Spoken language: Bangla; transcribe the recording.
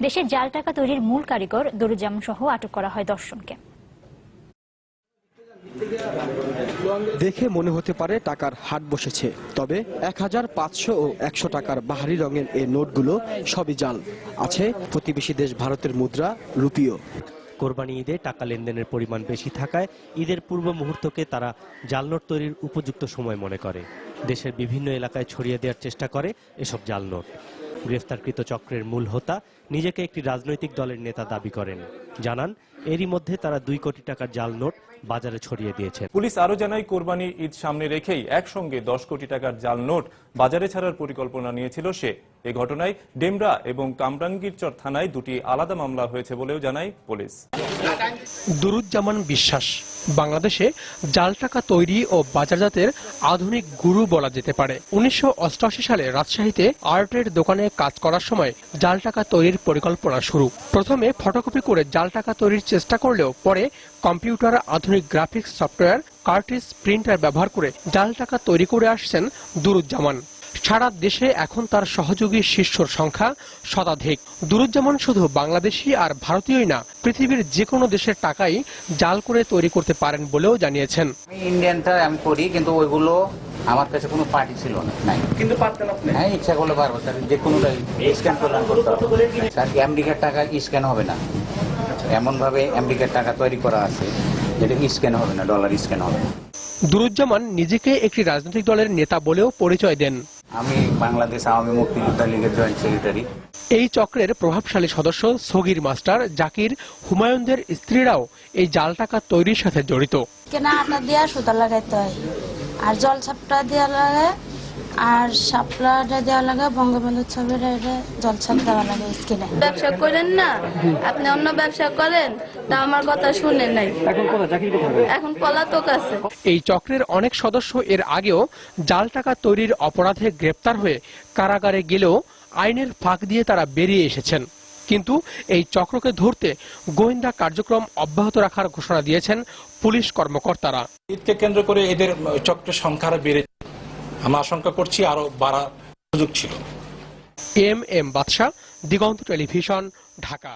দেশে জাল টাকা তৈরির মূল কারিগর দরুজ্জামান সহ আটক করা হয় 10 জনকে। দেখে মনে হতে পারে টাকার হাট বসেছে, তবে 1000, 500 ও 100 টাকার বাহারি রঙের এই নোটগুলো সবই জাল। আছে প্রতিবেশী দেশ ভারতের মুদ্রা, রুপিও। কোরবানি ঈদে টাকা লেনদেনের পরিমাণ বেশি থাকায় ঈদের পূর্ব মুহূর্তকে তারা জাল নোট তৈরির উপযুক্ত সময় মনে করে। দেশের বিভিন্ন এলাকায় ছড়িয়ে দেওয়ার চেষ্টা করে এসব জাল নোট। গ্রেফতারকৃত চক্রের মূল হোতা নিজেকে একটি রাজনৈতিক দলের নেতা দাবি করেন। জানান, এরই মধ্যে তারা 2 কোটি টাকার জাল নোট বাজারে ছড়িয়ে দিয়েছে। পুলিশ আরো জানায়, কোরবানির ঈদ সামনে রেখেই একসঙ্গে 10 কোটি টাকার জাল নোট বাজারে ছাড়ার পরিকল্পনা নিয়েছিল সে। এ ঘটনায় ডেমরা এবং কামরাঙ্গীরচর থানায় 2টি আলাদা মামলা হয়েছে বলেও জানায় পুলিশ। দরুজ্জামান বিশ্বাস বাংলাদেশে জাল টাকা তৈরি ও বাজারজাতের আধুনিক গুরু বলা যেতে পারে। 1988 সালে রাজশাহীতে আর্টের দোকানে কাজ করার সময় জাল টাকা তৈরির পরিকল্পনা শুরু। প্রথমে ফটোকপি করে জাল টাকা তৈরির চেষ্টা করলেও পরে কম্পিউটার, আধুনিক গ্রাফিক্স সফটওয়্যার, কার্টিজ প্রিন্টার ব্যবহার করে জাল টাকা তৈরি করে আসছেন দরুজ্জামান। সারা দেশে এখন তার সহযোগী শিষ্যর সংখ্যা শতাধিক। দরুজ্জামান শুধু বাংলাদেশি আর ভারতীয়ই না, পৃথিবীর যে কোনো দেশের টাকাই জাল করে তৈরি করতে পারেন বলেও জানিয়েছেন। ইন্ডিয়ানটা আমি করি, কিন্তু ওইগুলো আমার কাছে কোনো পার্টি ছিল না, নাই। কিন্তু পারতেন আপনি? হ্যাঁ, ইচ্ছা করলে পারবো স্যার, যে কোনোটাই স্ক্যান করতে হবে স্যার। আমেরিকার টাকা স্ক্যান হবে না, এমন ভাবে আমেরিকার টাকা তৈরি করা আছে যেটা স্ক্যান হবে না, ডলার স্ক্যান হবে না। দরুজ্জামান নিজেকে একটি রাজনৈতিক দলের নেতা বলেও পরিচয় দেন। আমি বাংলাদেশ আওয়ামী মুক্তিযোদ্ধা লীগের জয়েন্ট সেক্রেটারি। এই চক্রের প্রভাবশালী সদস্য সগির মাস্টার, জাকির, হুমায়ুনদের স্ত্রীরাও এই জাল টাকা তৈরির সাথে জড়িত। কেনা আটা দিয়া সুতা লাগাইতে হয়, আর জল ছাপটা দেওয়া লাগে, আর শাপলাটা দেওয়া লাগে, বঙ্গবন্ধু ছবির জল ছাপ দেওয়া লাগে স্কিনে। ব্যবসা করেন না আপনি, অন্য ব্যবসা করেন, তা আমার কথা শুনেন নাই। এখন পলাতক আছে। এই চক্রের অনেক সদস্য এর আগেও জাল টাকা তৈরির অপরাধে গ্রেপ্তার হয়ে কারাগারে গেলেও আইনের ফাঁক দিয়ে তারা বেরিয়ে এসেছেন। কিন্তু এই চক্রকে ধরতে গোয়েন্দা কার্যক্রম অব্যাহত রাখার ঘোষণা দিয়েছেন পুলিশ কর্মকর্তারা। ঈদকে কেন্দ্র করে এদের চক্রের সংখ্যা বেড়েছে, আমরা আশঙ্কা করছি আরো বাড়ার সুযোগ ছিল। এম বাদশা, দিগন্ত টেলিভিশন, ঢাকা।